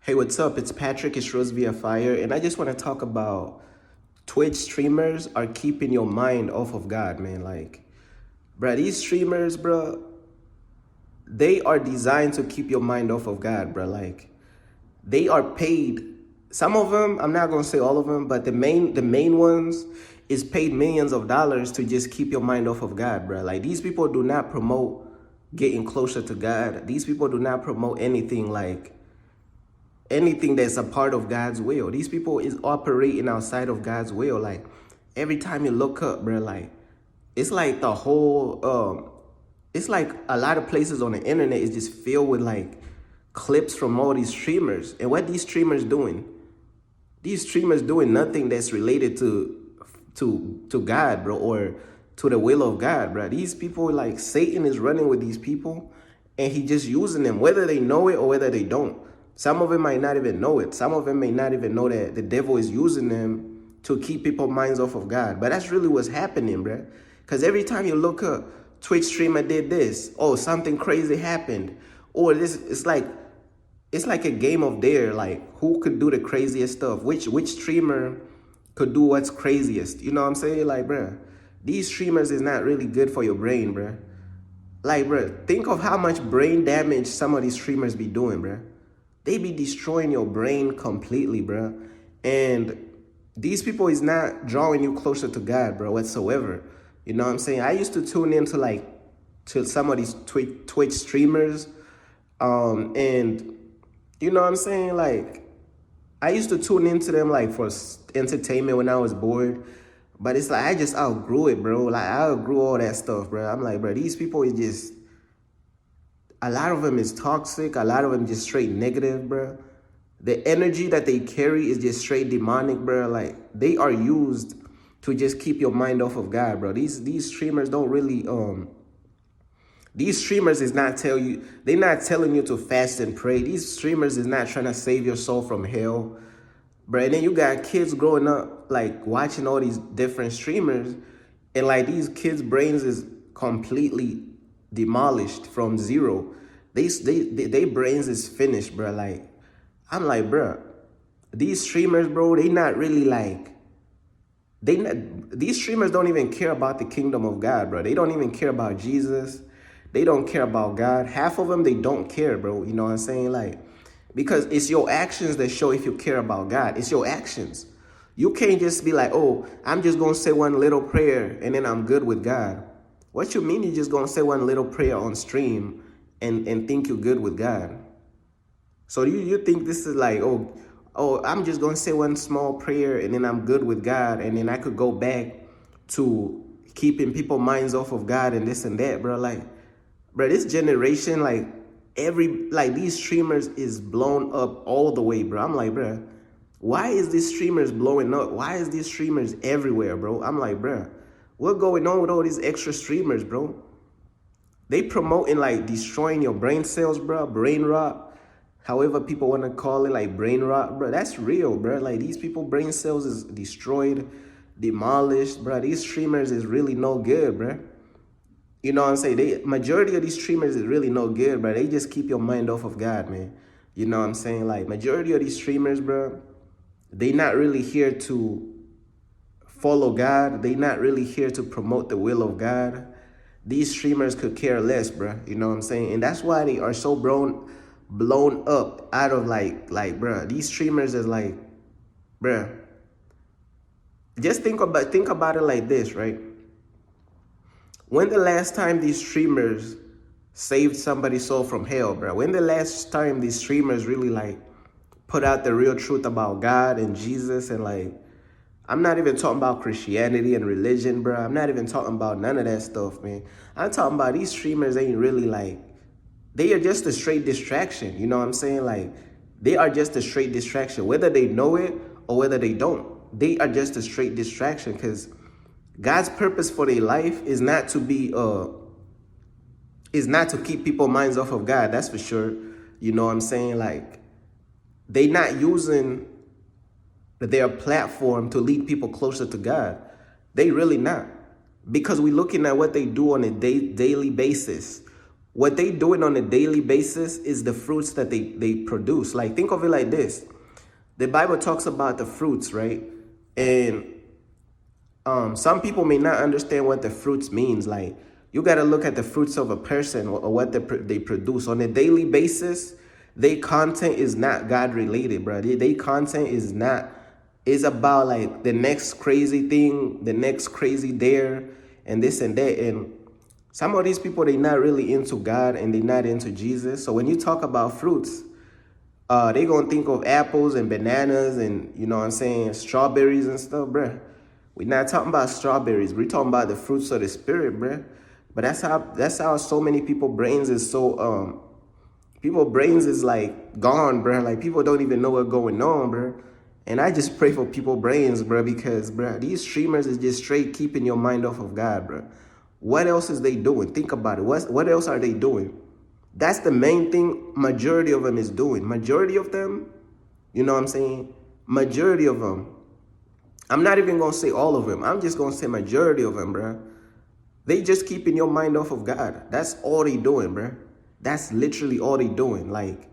Hey, what's up? It's Patrick. It's Rose via Fire, and I just want to talk about Twitch streamers are keeping your mind off of God, man. Like, bruh, these streamers, bruh, they are designed to keep your mind off of God, bruh. Like, they are paid. Some of them, I'm not gonna say all of them, but the main ones is paid millions of dollars to just keep your mind off of God, bruh. Like, these people do not promote getting closer to God. These people do not promote anything that's a part of God's will. These people is operating outside of God's will. Like every time you look up, bro, like it's like the whole it's like a lot of places on the internet is just filled with like clips from all these streamers. And what these streamers doing? These streamers doing nothing that's related to God, bro, or to the will of God, bro. These people, like, Satan is running with these people, and he just using them, whether they know it or whether they don't. Some of them might not even know it. Some of them may not even know that the devil is using them to keep people's minds off of God. But that's really what's happening, bro. Because every time you look up, Twitch streamer did this. Oh, something crazy happened. Or this, it's like a game of dare. Like, who could do the craziest stuff? Which streamer could do what's craziest? You know what I'm saying? Like, bruh, these streamers is not really good for your brain, bruh. Like, bruh, think of how much brain damage some of these streamers be doing, bruh. They be destroying your brain completely, bruh. And these people is not drawing you closer to God, bro, whatsoever. You know what I'm saying? I used to tune into to some of these Twitch streamers, and you know what I'm saying? Like, I used to tune into them like for entertainment when I was bored. But it's like I just outgrew it, bro. Like I outgrew all that stuff, bro. I'm like, bro, these people is just, a lot of them is toxic. A lot of them just straight negative, bro. The energy that they carry is just straight demonic, bro. Like they are used to just keep your mind off of God, bro. These streamers don't really these streamers is not they're not telling you to fast and pray. These streamers is not trying to save your soul from hell. Bro, and then you got kids growing up like watching all these different streamers, and like these kids' brains is completely demolished from zero. They brains is finished, bro. Like I'm like, bro, these streamers, bro, they not really like these streamers don't even care about the kingdom of God, bro. They don't even care about Jesus. They don't care about God. Half of them, they don't care, bro. You know what I'm saying? Like, because it's your actions that show if you care about God. It's your actions. You can't just be like, oh, I'm just going to say one little prayer and then I'm good with God. What you mean you're just going to say one little prayer on stream and think you're good with God? So you think this is like, oh, I'm just going to say one small prayer and then I'm good with God, and then I could go back to keeping people's minds off of God and this and that, bro. Like, bro, this generation, like, these streamers is blown up all the way, bro. I'm like, bro, why is these streamers blowing up? Why is these streamers everywhere, bro? I'm like, bro, what's going on with all these extra streamers, bro? They promoting like destroying your brain cells, bro, brain rot, however people want to call it, like brain rot, bro. That's real, bro. Like these people brain cells is destroyed, demolished, bro. These streamers is really no good, bro. You know what I'm saying? Majority of these streamers is really no good, bro. They just keep your mind off of God, man. You know what I'm saying? Like majority of these streamers, bro, they not really here to follow God. They not really here to promote the will of God. These streamers could care less, bro. You know what I'm saying? And that's why they are so blown up out of like, bro. These streamers is like, bro. Just think about it like this, right? When the last time these streamers saved somebody's soul from hell, bro? When the last time these streamers really like put out the real truth about God and Jesus, and like, I'm not even talking about Christianity and religion, bro. I'm not even talking about none of that stuff, man. I'm talking about these streamers ain't really like, they are just a straight distraction. You know what I'm saying? Like, they are just a straight distraction, whether they know it or whether they don't. They are just a straight distraction, because God's purpose for their life is not to keep people's minds off of God. That's for sure. You know what I'm saying? Like, they not using their platform to lead people closer to God. They really not. Because we're looking at what they do on a daily basis. What they doing on a daily basis is the fruits that they produce. Like, think of it like this. The Bible talks about the fruits, right? And some people may not understand what the fruits means. Like, you got to look at the fruits of a person, or what they produce on a daily basis. Their content is not God related, bro. Their content is about like the next crazy thing, the next crazy dare, and this and that. And some of these people, they not really into God, and they not into Jesus. So when you talk about fruits, they gonna think of apples and bananas and, you know what I'm saying, strawberries and stuff, bruh. We're not talking about strawberries. We're talking about the fruits of the spirit, bruh. But that's how so many people brains is so people brains is like gone, bruh. Like, people don't even know what's going on, bruh. And I just pray for people brains, bruh, because, bruh, these streamers is just straight keeping your mind off of God, bruh. What else is they doing? Think about it. What else are they doing? That's the main thing majority of them is doing. Majority of them, you know what I'm saying? Majority of them. I'm not even going to say all of them. I'm just going to say majority of them, bruh. They just keeping your mind off of God. That's all they doing, bruh. That's literally all they doing. Like,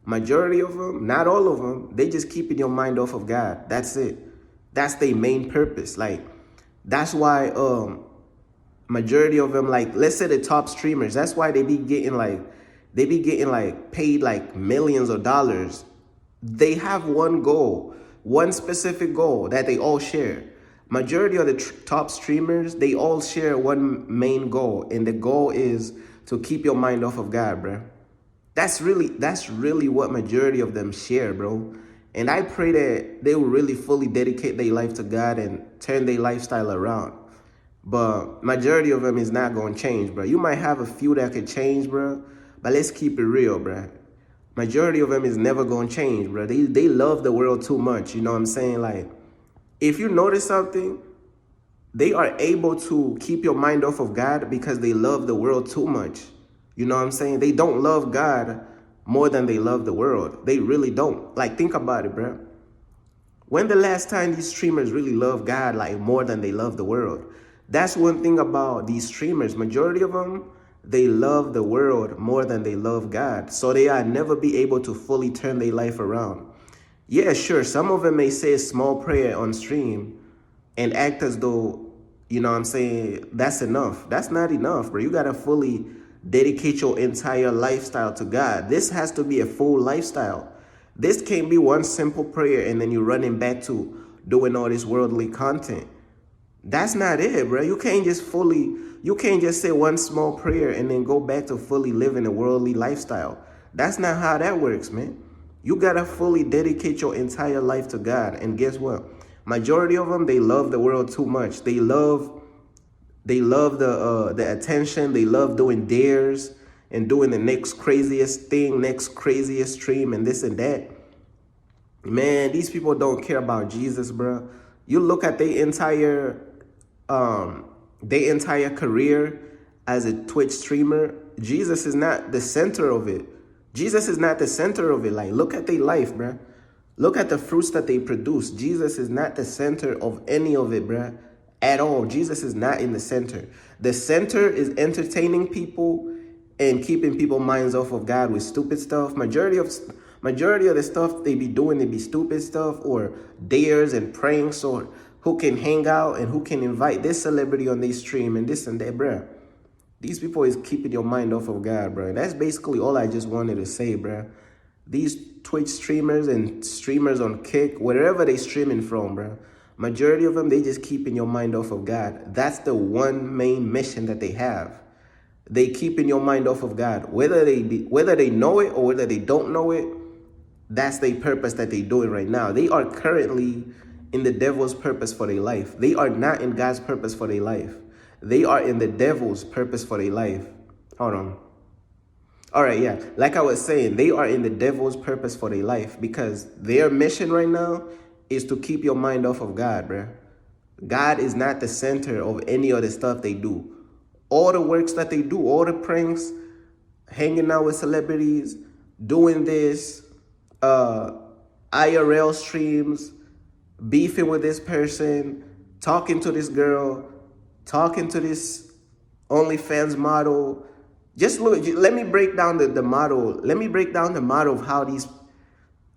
majority of them, not all of them, they just keeping your mind off of God. That's it. That's their main purpose. Like, that's why majority of them, like, let's say the top streamers, that's why they be getting like paid like millions of dollars. They have one goal, one specific goal that they all share. Majority of the top streamers, they all share one main goal, and the goal is to keep your mind off of God, bro. That's really what majority of them share, bro. And I pray that they will really fully dedicate their life to God and turn their lifestyle around. But majority of them is not going to change, bro. You might have a few that could change, bro. But let's keep it real, bro. Majority of them is never going to change, bro. They love the world too much. You know what I'm saying? Like, if you notice something, they are able to keep your mind off of God because they love the world too much. You know what I'm saying? They don't love God more than they love the world. They really don't. Like, think about it, bro. When the last time these streamers really love God like more than they love the world? That's one thing about these streamers. Majority of them, they love the world more than they love God. So they are never be able to fully turn their life around. Yeah, sure, some of them may say a small prayer on stream and act as though, you know what I'm saying, that's enough. That's not enough, bro. You got to fully dedicate your entire lifestyle to God. This has to be a full lifestyle. This can't be one simple prayer and then you're running back to doing all this worldly content. That's not it, bro. You can't just say one small prayer and then go back to fully living a worldly lifestyle. That's not how that works, man. You got to fully dedicate your entire life to God. And guess what? Majority of them, they love the world too much. They love the attention. They love doing dares and doing the next craziest thing, next craziest stream and this and that. Man, these people don't care about Jesus, bro. You look at their entire career as a Twitch streamer. Jesus is not the center of it. Jesus is not the center of it. Like, look at their life, bro. Look at the fruits that they produce. Jesus is not the center of any of it, bro, at all. Jesus is not in the center. The center is entertaining people and keeping people's minds off of God with stupid stuff. Majority of the stuff they be doing, they be stupid stuff or dares and pranks, or who can hang out and who can invite this celebrity on their stream and this and that, bro. These people is keeping your mind off of God, bro. That's basically all I just wanted to say, bro. These Twitch streamers and streamers on Kick, wherever they streaming from, bro, majority of them, they just keeping your mind off of God. That's the one main mission that they have. They keeping your mind off of God. Whether they know it or whether they don't know it, that's their purpose that they're doing right now. They are currently in the devil's purpose for their life. They are not in God's purpose for their life. They are in the devil's purpose for their life. Hold on. All right, yeah. Like I was saying, they are in the devil's purpose for their life because their mission right now is to keep your mind off of God, bro. God is not the center of any of the stuff they do. All the works that they do, all the pranks, hanging out with celebrities, doing this, IRL streams, beefing with this person, talking to this girl, talking to this OnlyFans model, Just look, let me break down the model. Let me break down the model of how these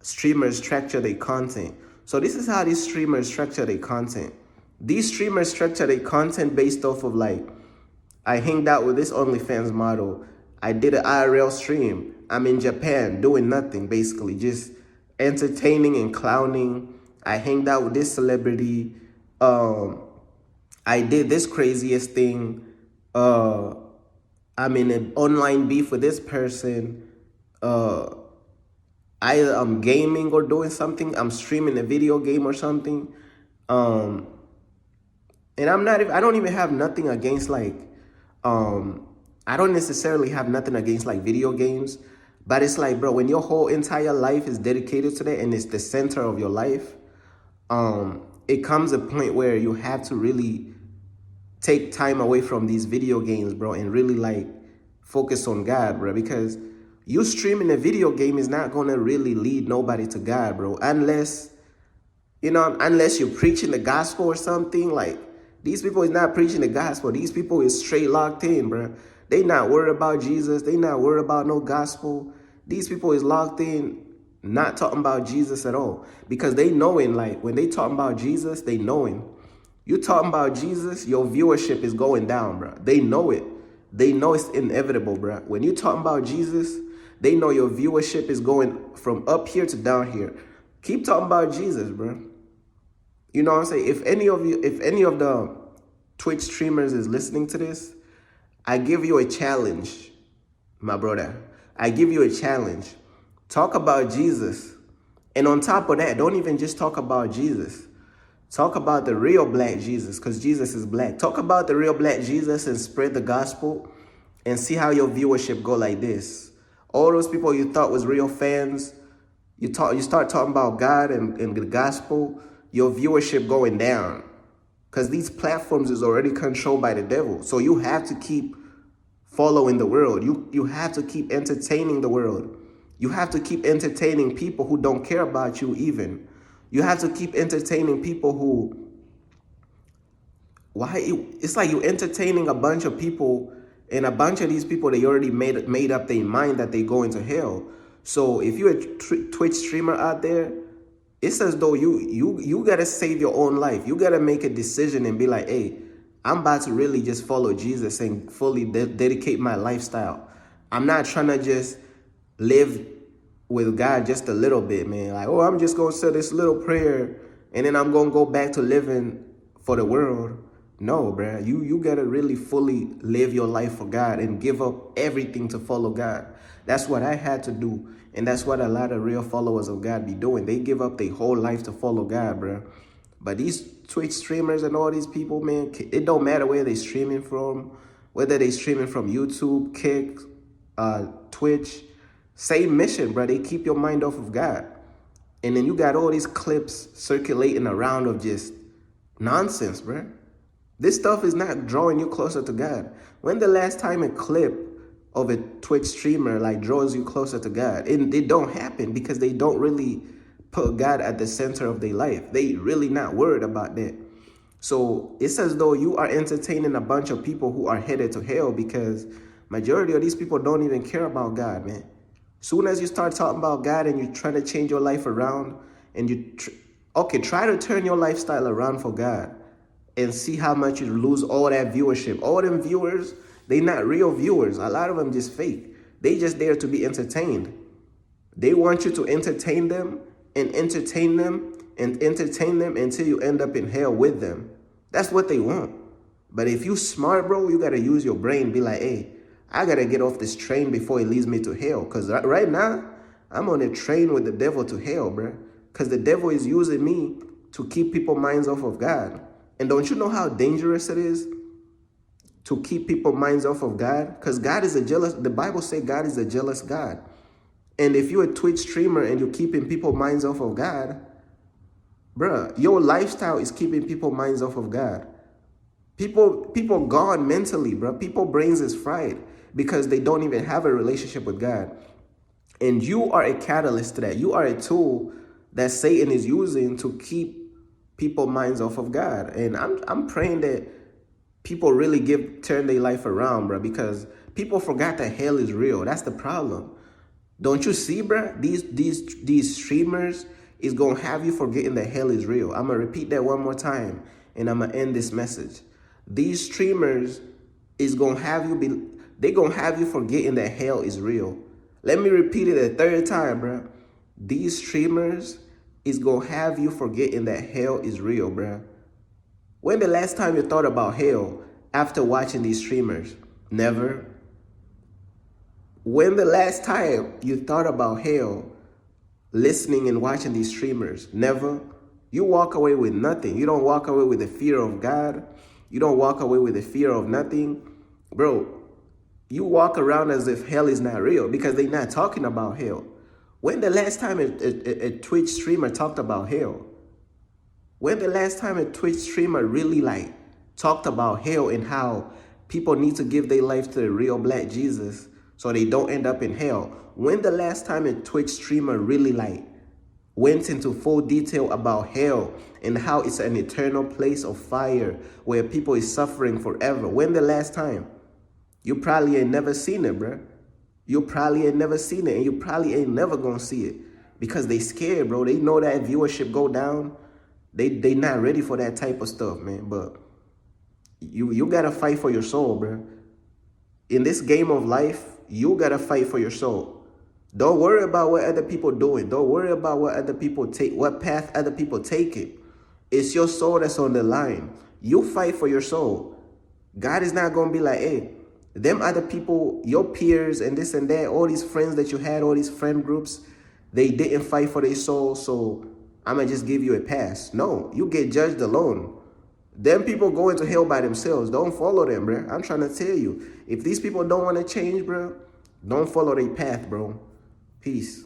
streamers structure their content. So this is how these streamers structure their content. These streamers structure their content based off of like, I hanged out with this OnlyFans model. I did an IRL stream. I'm in Japan doing nothing, basically just entertaining and clowning. I hanged out with this celebrity. I did this craziest thing. I'm in an online beef with this person. Either I'm gaming or doing something. I'm streaming a video game or something. And I don't even have nothing against like, I don't necessarily have nothing against like video games, but it's like, bro, when your whole entire life is dedicated to that and it's the center of your life, it comes a point where you have to really take time away from these video games, bro, and really like focus on God, bro, because you streaming a video game is not gonna really lead nobody to God, bro, unless you're preaching the gospel or something. Like, these people is not preaching the gospel. These people is straight locked in, bro. They not worried about Jesus. They not worried about no gospel. These people is locked in, not talking about Jesus at all. Because they knowing, like, when they talking about Jesus, they knowing. You talking about Jesus, your viewership is going down, bro. They know it. They know it's inevitable, bro. When you talking about Jesus, they know your viewership is going from up here to down here. Keep talking about Jesus, bro. You know what I'm saying? If any of the Twitch streamers is listening to this, I give you a challenge, my brother. I give you a challenge. Talk about Jesus. And on top of that, don't even just talk about Jesus. Talk about the real black Jesus, because Jesus is black. Talk about the real black Jesus and spread the gospel and see how your viewership go like this. All those people you thought was real fans, you start talking about God and the gospel, your viewership going down. Because these platforms is already controlled by the devil. So you have to keep following the world. You have to keep entertaining the world. You have to keep entertaining people who don't care about you even. You have to keep entertaining people who, it's like you entertaining a bunch of people, and a bunch of these people, they already made up their mind that they go into hell. So if you're a Twitch streamer out there, it's as though you gotta save your own life. You gotta make a decision and be like, hey, I'm about to really just follow Jesus and fully dedicate my lifestyle. I'm not trying to just live with God just a little bit, man. Like, oh, I'm just gonna say this little prayer and then I'm gonna go back to living for the world. No, bruh. You gotta really fully live your life for God and give up everything to follow God. That's what I had to do. And that's what a lot of real followers of God be doing. They give up their whole life to follow God, bruh. But these Twitch streamers and all these people, man, it don't matter where they streaming from, whether they streaming from YouTube, Kick, Twitch, same mission, bro. They keep your mind off of God. And then you got all these clips circulating around of just nonsense, bro. This stuff is not drawing you closer to God. When the last time a clip of a Twitch streamer like draws you closer to God? It don't happen because they don't really put God at the center of their life. They really not worried about that. So it's as though you are entertaining a bunch of people who are headed to hell because majority of these people don't even care about God, man. Soon as you start talking about God and you try to change your life around and you, try to turn your lifestyle around for God and see how much you lose all that viewership. All them viewers, they not real viewers. A lot of them just fake. They just there to be entertained. They want you to entertain them and entertain them and entertain them until you end up in hell with them. That's what they want. But if you smart, bro, you got to use your brain. Be like, hey, I got to get off this train before it leads me to hell. Because right now, I'm on a train with the devil to hell, bro. Because the devil is using me to keep people's minds off of God. And don't you know how dangerous it is to keep people's minds off of God? Because God is the Bible says God is a jealous God. And if you're a Twitch streamer and you're keeping people's minds off of God, bruh, your lifestyle is keeping people's minds off of God. People gone mentally, bruh. People's brains is fried because they don't even have a relationship with God. And you are a catalyst to that. You are a tool that Satan is using to keep people's minds off of God. And I'm praying that people really turn their life around, bro, because People forgot that hell is real. That's the problem. Don't you see, bruh? These streamers is gonna have you forgetting that hell is real. I'm gonna repeat that one more time, and I'm gonna end this message. These streamers is gonna have you they gonna have you forgetting that hell is real. Let me repeat it a third time, bruh. These streamers is gonna have you forgetting that hell is real, bruh. When the last time you thought about hell after watching these streamers? Never. When the last time you thought about hell listening and watching these streamers? Never. You walk away with nothing. You don't walk away with the fear of God. You don't walk away with the fear of nothing. Bro, you walk around as if hell is not real because they're not talking about hell. When the last time a Twitch streamer talked about hell? When the last time a Twitch streamer really like talked about hell and how people need to give their life to the real black Jesus so they don't end up in hell? When the last time a Twitch streamer really like went into full detail about hell and how it's an eternal place of fire where people is suffering forever? When the last time? You probably ain't never seen it, bruh. You probably ain't never seen it, and you probably ain't never gonna see it because they scared, bro. They know that viewership go down. They not ready for that type of stuff, man. But you gotta fight for your soul, bro. In this game of life, you gotta fight for your soul. Don't worry about what other people doing. Don't worry about what other people take, what path other people take it. It's your soul that's on the line. You fight for your soul. God is not gonna be like, hey, them other people, your peers and this and that, all these friends that you had, all these friend groups, they didn't fight for their soul, so I'm going to just give you a pass. No, you get judged alone. Them people go into hell by themselves. Don't follow them, bro. I'm trying to tell you. If these people don't want to change, bro, don't follow their path, bro. Peace.